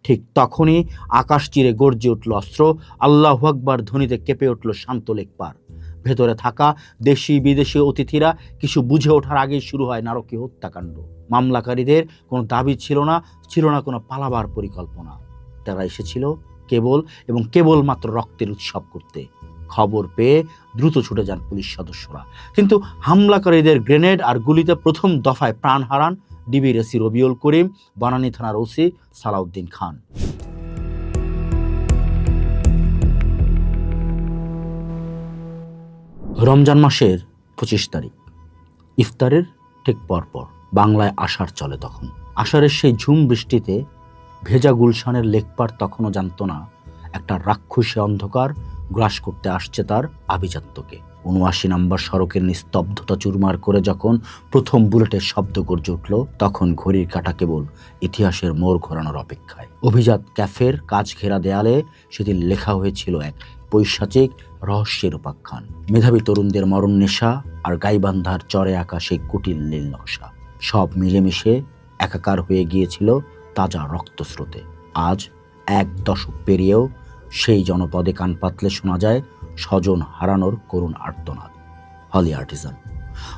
ঠিক তখনই আকাশ চিরে গর্জে উঠল অস্ত্র, আল্লাহু আকবার ধ্বনিতে কেঁপে উঠল শান্ত লেকপার। ভেতরে থাকা দেশি বিদেশি অতিথিরা কিছু বুঝে ওঠার আগেই শুরু হয় নারকীয় হত্যাকাণ্ড। মামলাকারীদের কোনো দাবি ছিল না কোনো পালাবার পরিকল্পনা। তারা এসেছিল কেবলমাত্র রক্তের উৎসব করতে। খবর পেয়ে দ্রুত ছুটে যান পুলিশ সদস্যরা, কিন্তু হামলাকারীদের গ্রেনেড আর গুলিতে প্রথম দফায় প্রাণ হারান ডিবির এসি রবিউল করিম, বনানী থানার ওসি সালাউদ্দিন খান। রমজান মাসের 25 তারিখ, ইফতারের ঠিক পরপর বাংলায় আষাঢ় চলে। তখন আষাঢ়ের সেই ঝুম বৃষ্টিতে ভেজা গুলশানের লেকপার তখনও জানত না একটা রাক্ষসী অন্ধকার গ্রাস করতে আসছে তার আভিজাত্যকে। ৭৯ নম্বর সড়কের নিস্তব্ধতা চুরমার করে যখন প্রথম বুলেটের শব্দ গর্জে উঠল, তখন ঘড়ির কাঁটা কেবল ইতিহাসের মোড় ঘোরানোর অপেক্ষায়। অভিজাত ক্যাফের কাচ ঘেরা দেয়ালে সেদিন লেখা হয়েছিল এক পৈশাচিক রহস্যের উপাখ্যান। মেধাবী তরুণদের মরণ নেশা আর গাইবান্ধার চরে আঁকা সেই কুটিল নীল নকশা সব মিলেমিশে একাকার হয়ে গিয়েছিল তাজা রক্তস্রোতে। আজ ১ দশক পেরিয়েও সেই জনপদে কান পাতলে শোনা যায় স্বজন হারানোর করুণ আর্তনাদ।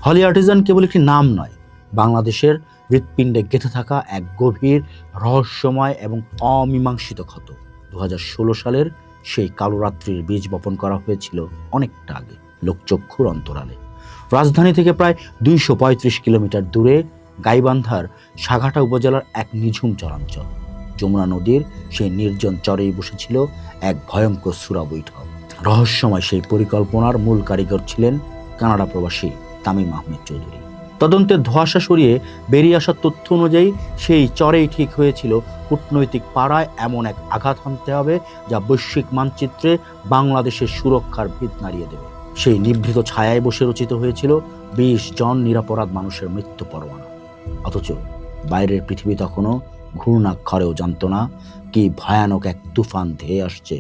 হলি আর্টিজান কেবল একটি নাম নয়, বাংলাদেশের হৃৎপিণ্ডে গেঁথে থাকা এক গভীর রহস্যময় এবং অমীমাংসিত ক্ষত। ২০১৬ সালের সেই কালো রাত্রির বীজ বপন করা হয়েছিল অনেকটা আগে, লোকচক্ষুর অন্তরালে। রাজধানী থেকে প্রায় ২৩৫ কিলোমিটার দূরে গাইবান্ধার সাঘাটা উপজেলার এক নিঝুম চরাঞ্চল। যমুনা নদীর সেই নির্জন চরেই বসেছিল এক ভয়ঙ্কর সুরা বৈঠক। রহস্যময় সেই পরিকল্পনার মূল কারিগর ছিলেন কানাডা প্রবাসী তামিম আহমেদ চৌধুরী। তদন্তের ধোঁয়াশা সরিয়ে বেরিয়ে আসার তথ্য অনুযায়ী সেই চরেই ঠিক হয়েছিল কূটনৈতিক পাড়ায় এমন এক আঘাত হানতে হবে যা বৈশ্বিক মানচিত্রে বাংলাদেশের সুরক্ষার ভিত নাড়িয়ে দেবে। সেই নিভৃত ছায়ায় বসে রচিত হয়েছিল ২০ জন নিরপরাধ মানুষের মৃত্যু পরোয়ানা। অথচ বাইরের পৃথিবী তখনও ঘূর্ণাক্ষরেও জানত না কি ভয়ানক এক তুফান ধেয়ে আসছে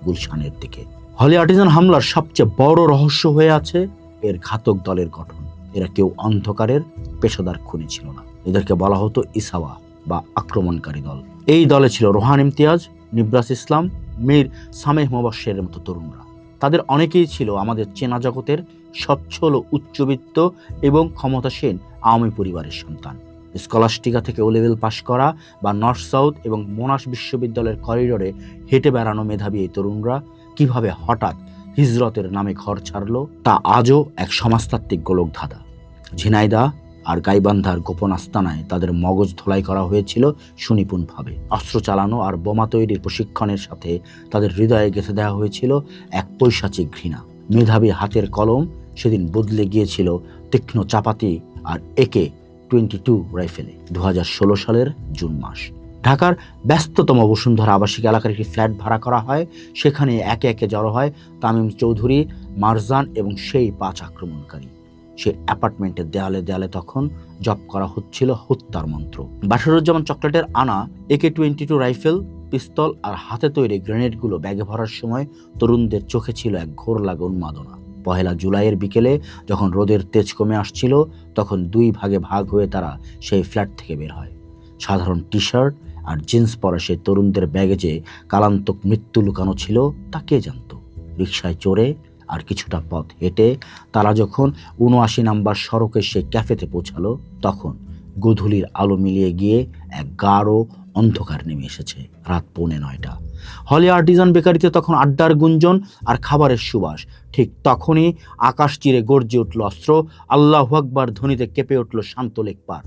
গুলশানের দিকে। হলি আর্টিজান হামলার সবচেয়ে বড় রহস্য হয়ে আছে এর ঘাতক দলের গঠন। এরা কেউ অন্ধকারের পেশাদার খুনি ছিল না, এদেরকে বলা হতো ইসাওয়া বা আক্রমণকারী দল। এই দলে ছিল রোহান ইমতিয়াজ, নিব্রাস ইসলাম, মীর সামেহ মোবাশ্বেরের মতো তরুণরা। তাদের অনেকেই ছিল আমাদের চেনা জগতের সচ্ছল উচ্চবিত্ত এবং ক্ষমতাসীন আওয়ামী পরিবারের সন্তান। স্কলাস্টিকা থেকে ও লেভেল পাশ করা বা নর্থ সাউথ এবং মোনাশ বিশ্ববিদ্যালয়ের করিডোরে হেঁটে বেড়ানো মেধাবী এই তরুণরা কিভাবে হঠাৎ হিজরতের নামে ঘর ছাড়লো তা আজও এক সমাজতাত্ত্বিক গোলকধাঁধা। ঝিনাইদহ আর গাইবান্ধার গোপন আস্তানায় তাদের মগজ ধোলাই করা হয়েছিল সুনিপুণভাবে। অস্ত্র চালানো আর বোমা তৈরির প্রশিক্ষণের সাথে তাদের হৃদয়ে গেঁথে দেওয়া হয়েছিল এক পৈশাচিক ঘৃণা। মেধাবী হাতের কলম সেদিন বদলে গিয়েছিল তীক্ষ্ণ চাপাতি আর AK-22 রাইফেলে। ২০১৬ সালের জুন মাস ঢাকার ব্যস্ততম বসুন্ধরা আবাসিক এলাকার একটি ফ্ল্যাট ভাড়া করা হয়। সেখানে একে একে জড়ো হয় তামিম চৌধুরী, মারজান এবং সেই ৫ আক্রমণকারী। সে অ্যাপার্টমেন্টের দেয়ালে দেয়ালে তখন জপ করা হচ্ছিল হত্যার মন্ত্র। বাশারুজ্জামান চকলেটের আনা AK-22 রাইফেল, পিস্তল আর হাতে তৈরি গ্রেনেডগুলো ব্যাগে ভরার সময় তরুণদের চোখে ছিল এক ঘোর লাগা উন্মাদনা। ১ জুলাইয়ের বিকেলে যখন রোদের তেজ কমে আসছিল, তখন ২ ভাগে ভাগ হয়ে তারা সেই ফ্ল্যাট থেকে বের হয়। সাধারণ টি শার্ট আর জিন্স পরা সেই তরুণদের ব্যাগে যে কালান্তক মৃত্যু লুকানো ছিল তা কে জানত। রিকশায় চড়ে আর কিছুটা পথ হেঁটে তারা যখন ৭৯ নম্বর সড়কের সেই ক্যাফেতে পৌঁছালো, তখন গোধূলির আলো মিলিয়ে গিয়ে এক গাঢ় অন্ধকার নেমে এসেছে। রাত ৮:৩০। হলি আর্টিজান বেকারিতে তখন আড্ডার গুঞ্জন আর খাবারের সুবাস। ঠিক তখনই আকাশ চিরে গর্জে উঠল অস্ত্র, আল্লাহু আকবার ধ্বনিতে কেঁপে উঠল শান্ত লেকপার।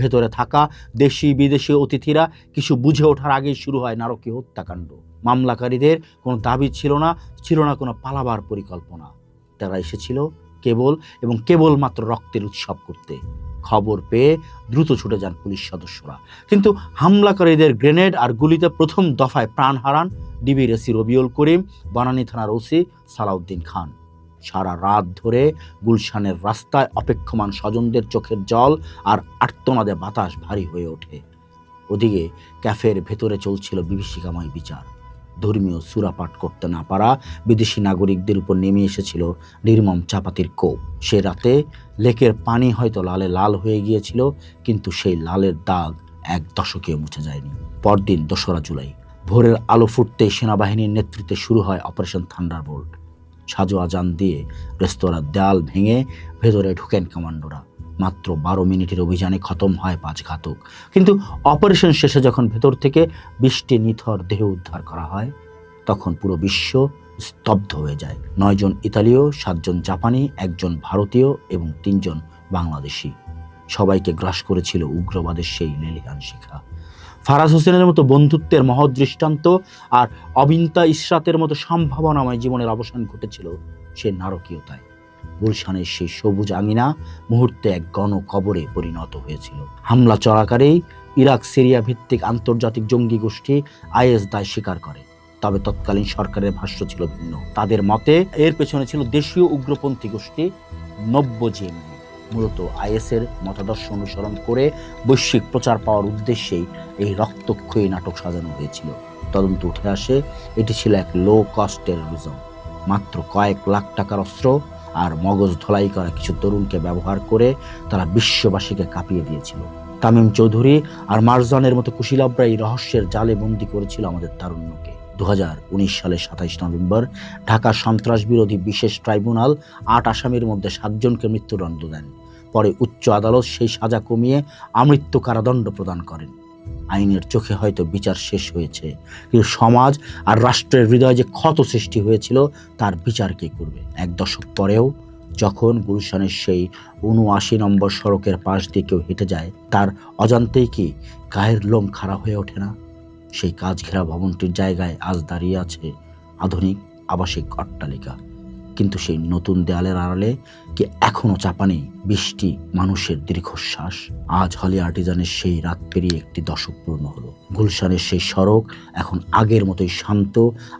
ভেতরে থাকা দেশি বিদেশি অতিথিরা কিছু বুঝে ওঠার আগেই শুরু হয় নারকীয় হত্যাকাণ্ড। মামলাকারীদের কোনো দাবি ছিল না কোনো পালাবার পরিকল্পনা। তারা এসেছিল কেবলমাত্র রক্তের উৎসব করতে। খবর পেয়ে দ্রুত ছুটে যান পুলিশ সদস্যরা, কিন্তু হামলাকারীদের গ্রেনেড আর গুলিতে প্রথম দফায় প্রাণ হারান ডিবির এসি রবিউল করিম, বনানী থানার ওসি সালাউদ্দিন খান। সারা রাত ধরে গুলশানের রাস্তায় অপেক্ষমান স্বজনদের চোখের জল আর আর্তনাদে বাতাস ভারী হয়ে ওঠে। ওদিকে ক্যাফের ভেতরে চলছিল বিভীষিকাময় বিচার। ধর্মীয় সূরা পাঠ করতে না পারা বিদেশি নাগরিকদের উপর নেমে এসেছিল নির্মম চাপাতির কোপ। সে রাতে লেকের পানি হয়তো লালে লাল হয়ে গিয়েছিল, কিন্তু সেই লালের দাগ ১ দশকেও মুছে যায়নি। পরদিন ২রা জুলাই ভোরের আলো ফুটতেই সেনাবাহিনীর নেতৃত্বে শুরু হয় অপারেশন থান্ডারবোল্ট। সাজো আজান দিয়ে রেস্তোরাঁর দেয়াল ভেঙে ভেতরে ঢুকেন কমান্ডোরা। মাত্র 12 মিনিটের অভিযানে খতম হয় 5 ঘাতক। কিন্তু অপারেশন শেষে যখন ভেতর থেকে 20টি নিথর দেহ উদ্ধার করা হয়, তখন পুরো বিশ্ব স্তব্ধ হয়ে যায়। 9 জন ইতালীয়, 7 জন জাপানি, 1 জন ভারতীয় এবং 3 জন বাংলাদেশি। সবাইকে গ্রাস করেছিল উগ্রবাদের সেই লেলিহান শিখা। ফারাজ হোসেনের মতো বন্ধুত্বের মহৎ দৃষ্টান্ত আর অবিন্তা ইশরাতের মতো সম্ভাবনাময় জীবনের অবসান ঘটেছিল সে নারকীয়তায়। গুলশানের সেই সবুজ আঙিনা মুহূর্তে এক গণকবরে পরিণত হয়েছিল। হামলা চলাকালেই ইরাক সিরিয়া ভিত্তিক আন্তর্জাতিক জঙ্গি গোষ্ঠী আইএস দায় স্বীকার করে। তবে তৎকালীন সরকারের ভাষ্য ছিল ভিন্ন। তাদের মতে এর পেছনে ছিল দেশীয় উগ্রপন্থী গোষ্ঠী নব্যজিম। মূলত আইএসের মতাদর্শ অনুসরণ করে বৈশ্বিক প্রচার পাওয়ার উদ্দেশ্যেই এই রক্তক্ষয়ী নাটক সাজানো হয়েছিল। তদন্ত উঠে আসে এটি ছিল এক লো কস্ট টেরোরিজম। মাত্র কয়েক লাখ টাকার অস্ত্র আর মগজ ধোলাই করা কিছু তরুণকে ব্যবহার করে তারা বিশ্ববাসীকে কাঁপিয়ে দিয়েছিল। তামিম চৌধুরী আর মারজানের মতো কুশীলবরা এই রহস্যের জালে বন্দী করেছিল আমাদের তারুণ্যকে। 2019 সালের 27 নভেম্বর ঢাকা সন্ত্রাস বিরোধী বিশেষ ট্রাইব্যুনাল 8 আসামির মধ্যে 7 জনকে মৃত্যুদণ্ড দেন। পরে উচ্চ আদালত সেই সাজা কমিয়ে আমৃত্যু কারাদণ্ড প্রদান করেন। আইনের চোখে হয়তো বিচার শেষ হয়েছে, কিন্তু সমাজ আর রাষ্ট্রের হৃদয়ে যে ক্ষত সৃষ্টি হয়েছিল তার বিচার কে করবে? 1 দশক পরেও যখন গুলশানের সেই 79 নম্বর সড়কের পাশ দিয়ে কেউ হেঁটে যায়, তার অজান্তেই কি গায়ের লোম খাড়া হয়ে ওঠে না? সেই কাজ ঘেরা ভবনটির জায়গায় আজ দাঁড়িয়ে আছে আধুনিক আবাসিক অট্টালিকা, কিন্তু সেই নতুন দেয়ালের আড়ালে কি এখনো চাপা নেই 20টি মানুষের দীর্ঘশ্বাস? আজ হলি আর্টিজানের সেই রাত পেরিয়ে 1 দশক পূর্ণ হলো। গুলশানের সেই সড়ক এখন আগের মতোই শান্ত,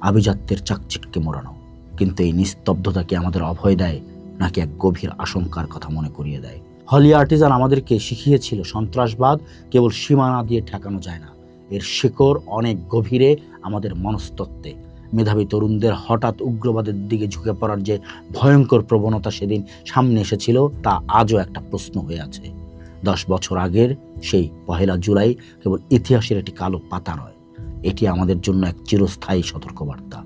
আভিজাত্যের চাকচিক্যে মোড়ানো। কিন্তু এই নিস্তব্ধতা কি আমাদের অভয় দেয়, নাকি এক গভীর আশঙ্কার কথা মনে করিয়ে দেয়? হলি আর্টিজান আমাদেরকে শিখিয়েছিল সন্ত্রাসবাদ কেবল সীমানা দিয়ে ঠেকানো যায় না, এর শিকড় অনেক গভীরে, আমাদের মনস্তত্ত্বে। মেধাবী তরুণদের হঠাৎ উগ্রবাদের দিকে ঝুঁকে পড়ার যে ভয়ঙ্কর প্রবণতা সেদিন সামনে এসেছিল, তা আজও একটা প্রশ্ন হয়ে আছে। 10 বছর আগের সেই 1 জুলাই কেবল ইতিহাসের একটি কালো পাতা নয়, এটি আমাদের জন্য এক চিরস্থায়ী সতর্কবার্তা।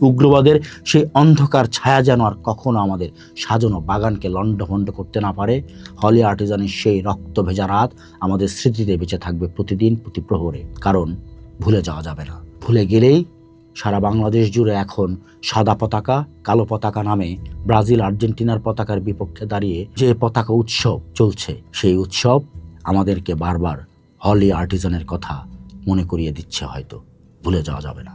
উগ্রবাদের সেই অন্ধকার ছায়া যেন আর কখনো আমাদের সাজানো বাগানকে লণ্ডভণ্ড করতে না পারে। হলি আর্টিজানের সেই রক্ত ভেজা রাত আমাদের স্মৃতিতে বেঁচে থাকবে প্রতিদিন, প্রতি প্রহরে। কারণ ভুলে যাওয়া যাবে না। ভুলে গেলেই সারা বাংলাদেশ জুড়ে এখন সাদা পতাকা, কালো পতাকা নামে ব্রাজিল আর্জেন্টিনার পতাকার বিপক্ষে দাঁড়িয়ে যে পতাকা উৎসব চলছে, সেই উৎসব আমাদেরকে বারবার হলি আর্টিজানের কথা মনে করিয়ে দিচ্ছে। হয়তো ভুলে যাওয়া যাবে না।